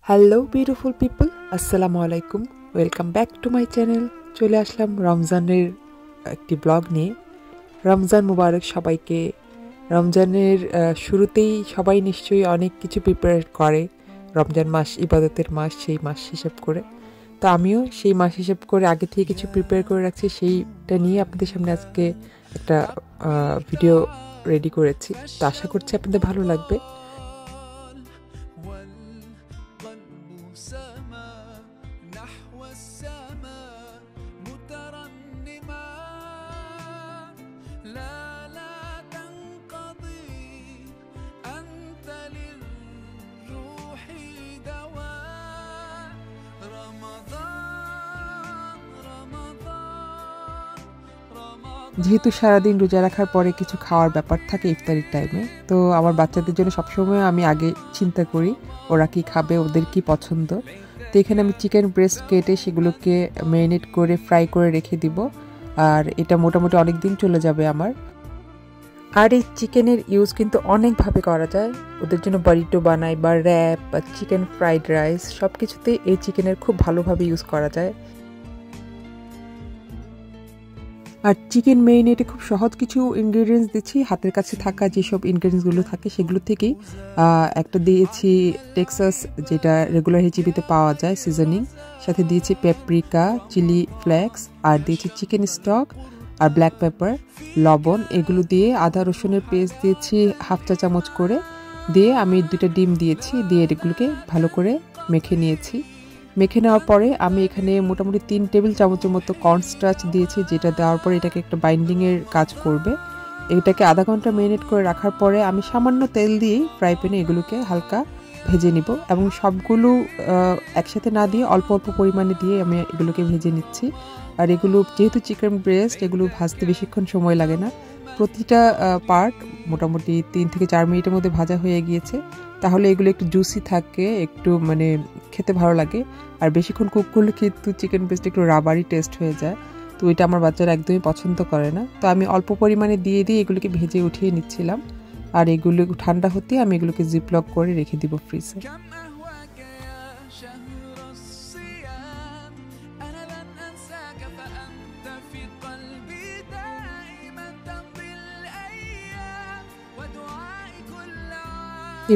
Hello beautiful people, আসসালামু আলাইকুম। Welcome back to my channel. চলে আসলাম রমজানের একটি ব্লগ নিয়ে। রমজান মুবারক সবাইকে। রমজানের শুরুতেই সবাই নিশ্চয়ই অনেক কিছু প্রিপেয়ার করে। রমজান মাস ইবাদতের মাস, সেই মাস হিসেব করে। তো আমিও সেই মাস হিসেব করে আগে থেকে কিছু প্রিপেয়ার করে রাখছি। সেইটা নিয়ে আপনাদের সামনে আজকে একটা ভিডিও রেডি করেছি। তো আশা করছি আপনাদের ভালো লাগবে। যেহেতু সারাদিন রোজা রাখার পরে কিছু খাওয়ার ব্যাপার থাকে ইফতারির টাইমে, তো আমার বাচ্চাদের জন্য সবসময় আমি আগে চিন্তা করি ওরা কি খাবে, ওদের কি পছন্দ। তো এখানে আমি চিকেন ব্রেস্ট কেটে সেগুলোকে ম্যারিনেট করে ফ্রাই করে রেখে দিব, আর এটা মোটামুটি অনেক দিন চলে যাবে আমার। আর এই চিকেনের ইউজ কিন্তু অনেকভাবে করা যায়। ওদের জন্য বারিটো বানাই বা র্যাপ বা চিকেন ফ্রাইড রাইস, সব কিছুতেই এই চিকেনের খুব ভালোভাবে ইউজ করা যায়। আর চিকেন মেরিনেটে খুব সহজ কিছু ইনগ্রেডিয়েন্টস দিচ্ছি, হাতের কাছে থাকা যেসব ইনগ্রেডিয়েন্টসগুলো থাকে সেগুলো থেকেই। একটা দিয়েছি টেক্সাস, যেটা রেগুলার হিচিবিতে পাওয়া যায়, সিজনিং। সাথে দিয়েছি পেপরিকা, চিলি ফ্লেক্স, আর দিয়েছি চিকেন স্টক আর ব্ল্যাক পেপার, লবণ। এগুলো দিয়ে আদা রসুনের পেস্ট দিয়েছি হাফ চা চামচ করে, দিয়ে আমি 2টা ডিম দিয়েছি, দিয়ে এগুলোকে ভালো করে মেখে নিয়েছি। মেখে নেওয়ার পরে আমি এখানে মোটামুটি 3 টেবিল চামচের মতো কর্নস্টার্চ দিয়েছি, যেটা দেওয়ার পরে এটাকে একটা বাইন্ডিংয়ের কাজ করবে। এটাকে আধা ঘন্টা ম্যারিনেট করে রাখার পরে আমি সামান্য তেল দিয়েই ফ্রাই প্যানে এগুলোকে হালকা ভেজে নিব, এবং সবগুলো একসাথে না দিয়ে অল্প অল্প পরিমাণে দিয়ে আমি এগুলোকে ভেজে নিচ্ছি। আর এগুলো যেহেতু চিকেন ব্রেস্ট, এগুলো ভাজতে বেশিক্ষণ সময় লাগে না। প্রতিটা পার্ট মোটামুটি 3 থেকে 4 মিনিটের মধ্যে ভাজা হয়ে গিয়েছে। তাহলে এগুলো একটু জুসি থাকে, একটু মানে খেতে ভালো লাগে। আর বেশিক্ষণ কুক করলে কিন্তু চিকেন ব্রেস্ট একটু রাবারি টেস্ট হয়ে যায়, তো এটা আমার বাচ্চারা একদমই পছন্দ করে না। তো আমি অল্প পরিমাণে দিয়ে এগুলোকে ভেজে উঠিয়ে নিচ্ছিলাম। আর এগুলো ঠান্ডা হতে আমি এগুলোকে জিপলক করে রেখে দিব ফ্রিজে।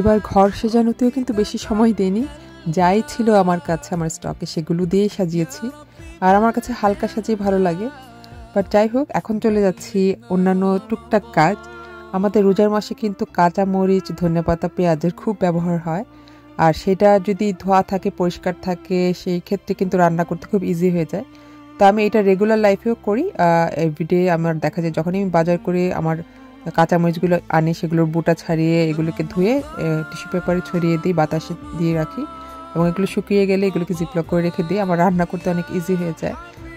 এবার ঘর সাজানোতেও কিন্তু বেশি সময় দেইনি, যাই ছিল আমার কাছে আমার স্টকে সেগুলো দিয়েই সাজিয়েছি। আর আমার কাছে হালকা সাজিয়ে ভালো লাগে। বাট যাই হোক, এখন চলে যাচ্ছি অন্যান্য টুকটাক কাজ। আমাদের রোজার মাসে কিন্তু কাঁচা মরিচ, ধনেপাতা, পেঁয়াজের খুব ব্যবহার হয়। আর সেটা যদি ধোয়া থাকে, পরিষ্কার থাকে, সেই ক্ষেত্রে কিন্তু রান্না করতে খুব ইজি হয়ে যায়। তো আমি এটা রেগুলার লাইফেও করি। এভরিডে আমার দেখা যায় যখনই আমি বাজার করে আমার কাঁচামরিচগুলো আনি, সেগুলোর বুটা ছাড়িয়ে এগুলোকে ধুয়ে টিস্যু পেপারে ছড়িয়ে দিই, বাতাসে দিয়ে রাখি, এবং এগুলো শুকিয়ে গেলে এগুলোকে জিপলক করে রেখে দিই। আমার রান্না করতে অনেক ইজি হয়ে যায়।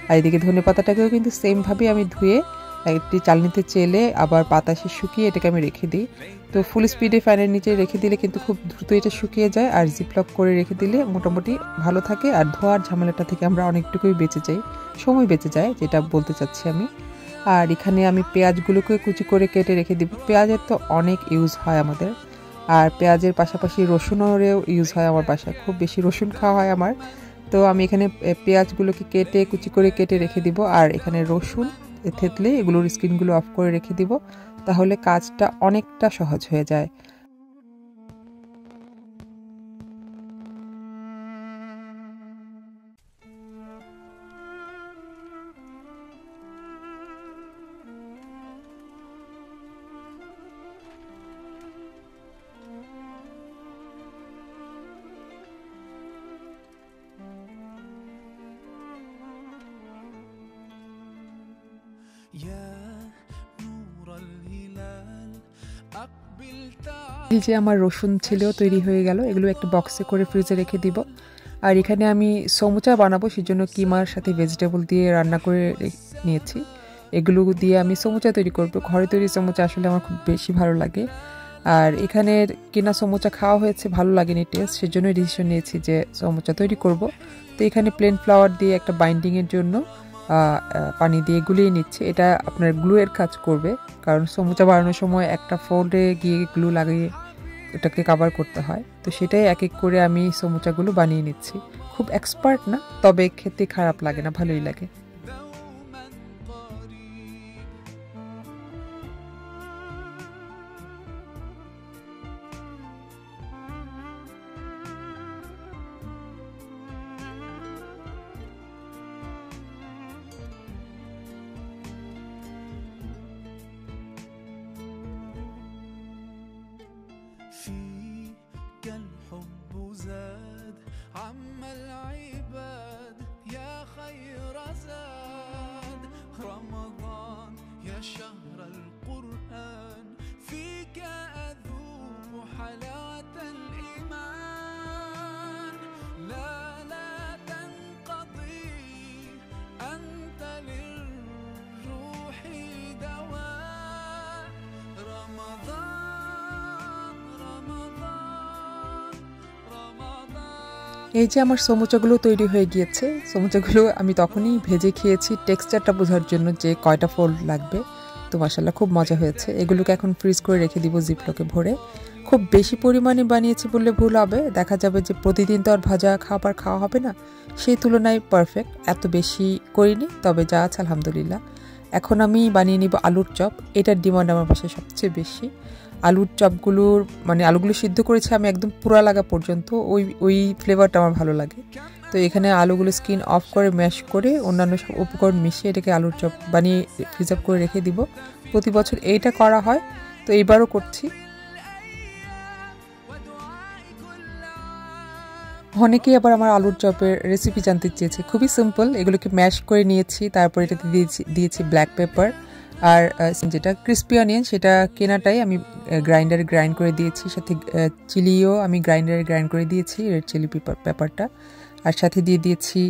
আর এদিকে ধনে পাতাটাকেও কিন্তু সেমভাবে আমি ধুয়ে একটি চালনিতে চেলে আবার বাতাসে শুকিয়ে এটাকে আমি রেখে দিই। তো ফুল স্পিডে ফ্যানের নিচে রেখে দিলে কিন্তু খুব দ্রুত এটা শুকিয়ে যায়, আর জিপলক করে রেখে দিলে মোটামুটি ভালো থাকে। আর ধোয়ার ঝামেলাটা থেকে আমরা অনেকটুকুই বেঁচে যাই, সময় বেঁচে যায়, যেটা বলতে চাচ্ছি আমি। আর এখানে আমি পেঁয়াজগুলোকে কুচি করে কেটে রেখে দিব। পেঁয়াজের তো অনেক ইউজ হয় আমাদের, আর পেঁয়াজের পাশাপাশি রসুনেরও ইউজ হয় আমার বাসায়, খুব বেশি রসুন খাওয়া হয় আমার। তো আমি এখানে পেঁয়াজগুলোকে কেটে কুচি করে কেটে রেখে দিব, আর এখানে রসুন থেতলে এগুলোর স্কিনগুলো অফ করে রেখে দিব। তাহলে কাজটা অনেকটা সহজ হয়ে যায়। এই যে আমার রসুন ছিলেও তৈরি হয়ে গেল, এগুলো একটা বক্সে করে ফ্রিজে রেখে দিব। আর এখানে আমি সমুচা বানাবো, সেজন্য কিমার সাথে ভেজিটেবল দিয়ে রান্না করে নিয়েছি। এগুলো দিয়ে আমি সমুচা তৈরি করব। ঘরে তৈরি সমুচা আসলে আমার খুব বেশি ভালো লাগে। আর এখানের কেনা সমুচা খাওয়া হয়েছে, ভালো লাগেনি টেস্ট, সেজন্যই ডিসিশন নিয়েছি যে সমুচা তৈরি করব। তো এখানে প্লেন ফ্লাওয়ার দিয়ে একটা বাইন্ডিংয়ের জন্য পানি দিয়ে গুলিয়ে নিচ্ছে। এটা আপনার গ্লুয়ের কাজ করবে, কারণ সমুচা বানানোর সময় একটা ফোল্ডে গিয়ে গ্লু লাগিয়ে এটাকে কভার করতে হয়। তো সেটাই এক এক করে আমি সমুচাগুলো বানিয়ে নিচ্ছি। খুব এক্সপার্ট না, তবে খেতে খারাপ লাগে না, ভালোই লাগে। فيك الحب زاد عم العباد يا خير زاد رمضان يا شهر القرآن فيك أذوق حلاوة الإيمان لا لا تنقضي أنت للروح دواء رمضان এই যে আমার সমুচাগুলো তৈরি হয়ে গিয়েছে। সমুচাগুলো আমি তখনই ভেজে খেয়েছি টেক্সচারটা বোঝার জন্য যে কয়টা ফোল্ড লাগবে। তো মাশাআল্লাহ খুব মজা হয়েছে। এগুলোকে এখন ফ্রিজ করে রেখে দিব জিপলকে ভরে। খুব বেশি পরিমাণে বানিয়েছি বললে ভুল হবে, দেখা যাবে যে প্রতিদিন তো আর ভাজা খাবার খাওয়া হবে না, সেই তুলনায় পারফেক্ট। এত বেশি করিনি, তবে যা আছে আলহামদুলিল্লাহ। এখন আমি বানিয়ে নিব আলুর চপ। এটার ডিমান্ড আমার পাশে সবচেয়ে বেশি। আলুর চপগুলোর মানে আলুগুলো সিদ্ধ করেছি আমি একদম পুরা লাগা পর্যন্ত, ওই ফ্লেভারটা আমার ভালো লাগে। তো এখানে আলুগুলো স্কিন অফ করে ম্যাশ করে অন্যান্য সব উপকরণ মিশিয়ে এটাকে আলুর চপ বানিয়ে প্রিজার্ভ করে রেখে দিব। প্রতি বছর এইটা করা হয়, তো এইবারও করছি। অনেকেই আবার আমার আলুর চপের রেসিপি জানতে চেয়েছে। খুবই সিম্পল, এগুলোকে ম্যাশ করে নিয়েছি, তারপর এটাতে দিয়েছি ব্ল্যাক পেপার, আর যেটা ক্রিস্পি অনিয়ন সেটা কেনাটাই আমি গ্রাইন্ডারে গ্রাইন্ড করে দিয়েছি। সাথে চিলিও আমি গ্রাইন্ডারে গ্রাইন্ড করে দিয়েছি, রেড চিলি পেপারটা। আর সাথে দিয়ে দিয়েছি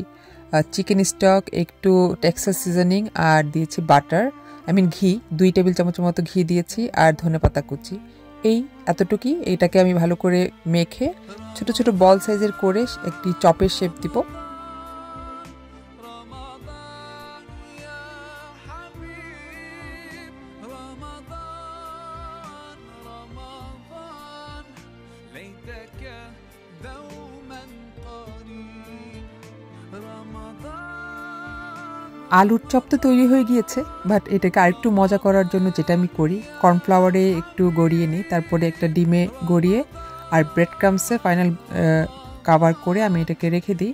চিকেন স্টক, একটু টেক্সাস সিজনিং, আর দিয়েছি বাটার, ঘি 2 টেবিল চামচের মতো ঘি দিয়েছি, আর ধনেপাতা কুচি। এই এতটুকুই। এটাকে আমি ভালো করে মেখে ছোট ছোট বল সাইজের করে একটি চপের শেপ দিব। আলুর চপ তো তৈরি হয়ে গিয়েছে, বাট এটাকে আরেকটু মজা করার জন্য যেটা আমি করি, কর্নফ্লাওয়ারে একটু গড়িয়ে নিই, তারপরে একটা ডিমে গড়িয়ে আর ব্রেড ক্রামসে ফাইনাল কাভার করে আমি এটাকে রেখে দিই।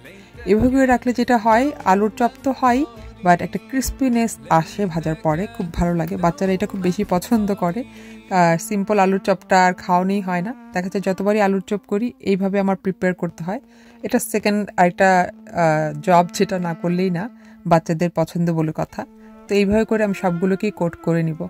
এভাবে রাখলে যেটা হয়, আলুর চপ তো হয়, বাট একটা ক্রিস্পিনেস আসে ভাজার পরে, খুব ভালো লাগে। বাচ্চারা এটা খুব বেশি পছন্দ করে। আর সিম্পল আলুর চপটা আর খাওয়ানোই হয় না, দেখা যায় যতবারই আলুর চপ করি এইভাবে আমার প্রিপেয়ার করতে হয়। এটা সেকেন্ড আরেকটা জব, যেটা না করলেই না, বাচ্চাদের পছন্দ বলে কথা। তো এইভাবে করে আমি সবগুলোকেই কোট করে নিব।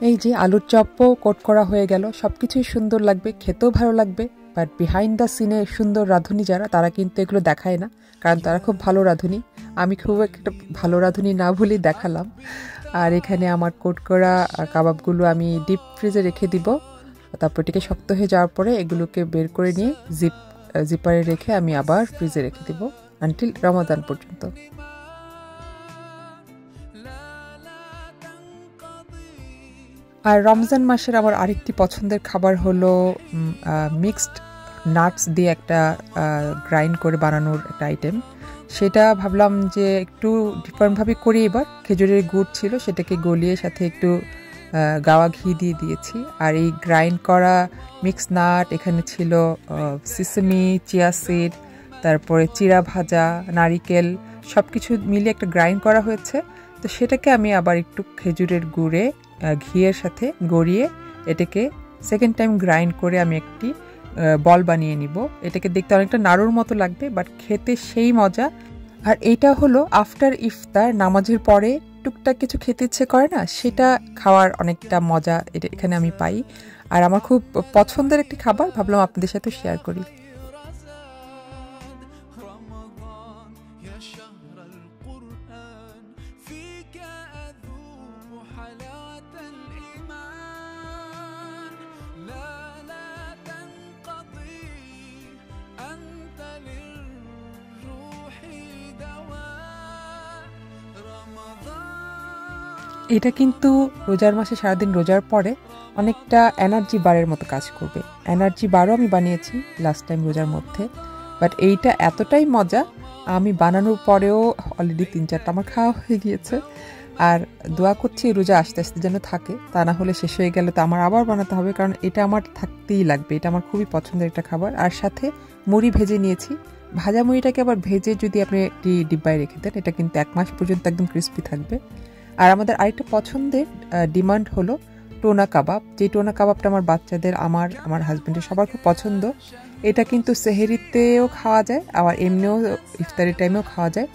এই যে আলুর চপও কোট করা হয়ে গেল। সবকিছুই সুন্দর লাগবে, খেতেও ভালো লাগবে। বাট বিহাইন্ড দ্য সিনে সুন্দর রাঁধুনি যারা, তারা কিন্তু এগুলো দেখায় না, কারণ তারা খুব ভালো রাঁধুনি। আমি খুব একটা ভালো রাঁধুনি না বলেই দেখালাম। আর এখানে আমার কোট করা কাবাবগুলো আমি ডিপ ফ্রিজে রেখে দিব। তারপর এটাকে শক্ত হয়ে যাওয়ার পরে এগুলোকে বের করে নিয়ে জিপারে রেখে আমি আবার ফ্রিজে রেখে দিব আনটিল রমাদান পর্যন্ত। আর রমজান মাসের আমার আরেকটি পছন্দের খাবার হলো মিক্সড নাটস দিয়ে একটা গ্রাইন্ড করে বানানোর একটা আইটেম। সেটা ভাবলাম যে একটু ডিফারেন্টভাবে করি এবার। খেজুরের গুড় ছিল, সেটাকে গলিয়ে সাথে একটু গাওয়া ঘি দিয়ে দিয়েছি। আর এই গ্রাইন্ড করা মিক্স নাট, এখানে ছিল সিসেমি, চিয়া সিড, তারপরে চিড়া ভাজা, নারিকেল, সব কিছু মিলিয়ে একটা গ্রাইন্ড করা হয়েছে। তো সেটাকে আমি আবার একটু খেজুরের গুড়ে ঘিয়ের সাথে গড়িয়ে এটাকে সেকেন্ড টাইম গ্রাইন্ড করে আমি একটি বল বানিয়ে নিব। এটাকে দেখতে অনেকটা নাড়ুর মতো লাগবে, বাট খেতে সেই মজা। আর এইটা হলো আফটার ইফতার, নামাজের পরে টুকটাক কিছু খেতে ইচ্ছে করে না, সেটা খাওয়ার অনেকটা মজা এটা এখানে আমি পাই। আর আমার খুব পছন্দের একটি খাবার, ভাবলাম আপনাদের সাথে শেয়ার করি। এটা কিন্তু রোজার মাসে সারাদিন রোজার পরে অনেকটা এনার্জি বারের মতো কাজ করবে। এনার্জি বারও আমি বানিয়েছি লাস্ট টাইম রোজার মধ্যে, বাট এইটা এতটাই মজা, আমি বানানোর পরেও অলরেডি 3-4টা আমার খাওয়া হয়ে গিয়েছে। আর দোয়া করছি রোজা আস্তে আস্তে যেন থাকে, তা না হলে শেষ হয়ে গেলে তো আমার আবার বানাতে হবে, কারণ এটা আমার থাকতেই লাগবে। এটা আমার খুবই পছন্দের একটা খাবার। আর সাথে মুড়ি ভেজে নিয়েছি। ভাজা মুড়িটাকে আবার ভেজে যদি আপনি একটি ডিব্বায় রেখে দেন, এটা কিন্তু 1 মাস পর্যন্ত একদম ক্রিস্পি থাকবে। আর আমাদের আরেকটা পছন্দের ডিমান্ড হলো টোনা কাবাব। যে টোনা কাবাবটা আমার বাচ্চাদের, আমার হাজব্যান্ডের সবার খুব পছন্দ। এটা কিন্তু সেহেরিতেও খাওয়া যায়, আবার এমনিও ইফতারের টাইমেও খাওয়া যায়,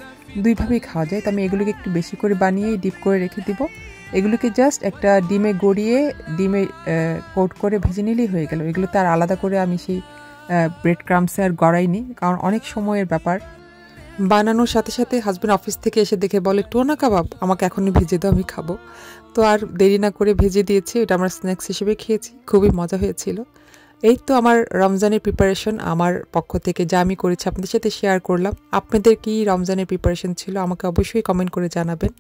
দুইভাবেই খাওয়া যায়। তো আমি এগুলোকে একটু বেশি করে বানিয়ে ডিপ করে রেখে দিব। এগুলোকে জাস্ট একটা ডিমে গড়িয়ে ডিমে কোট করে ভেজে নিলেই হয়ে গেল। এগুলোতে আর আলাদা করে আমি সেই ব্রেড ক্রামসে আর গড়াইনি, কারণ অনেক সময়ের ব্যাপার। বানানোর সাথে সাথে হাজব্যান্ড অফিস থেকে এসে দেখে বলে, টোনা কাবাব আমাকে এখনই ভেজে দাও, আমি খাবো। তো আর দেরি না করে ভেজে দিয়েছি। এটা আমরা স্ন্যাক্স হিসেবে খেয়েছি, খুবই মজা হয়েছিল। এই তো আমার রমজানের প্রিপারেশন আমার পক্ষ থেকে যা আমি করেছি আপনাদের সাথে শেয়ার করলাম। আপনাদের কি রমজানের প্রিপারেশন ছিল আমাকে অবশ্যই কমেন্ট করে জানাবেন।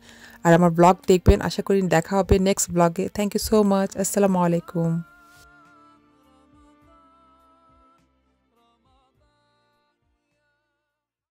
আর আমার ব্লগ দেখবেন। আশা করি দেখা হবে নেক্সট ব্লগে। Thank you so much. আসসালামু আলাইকুম।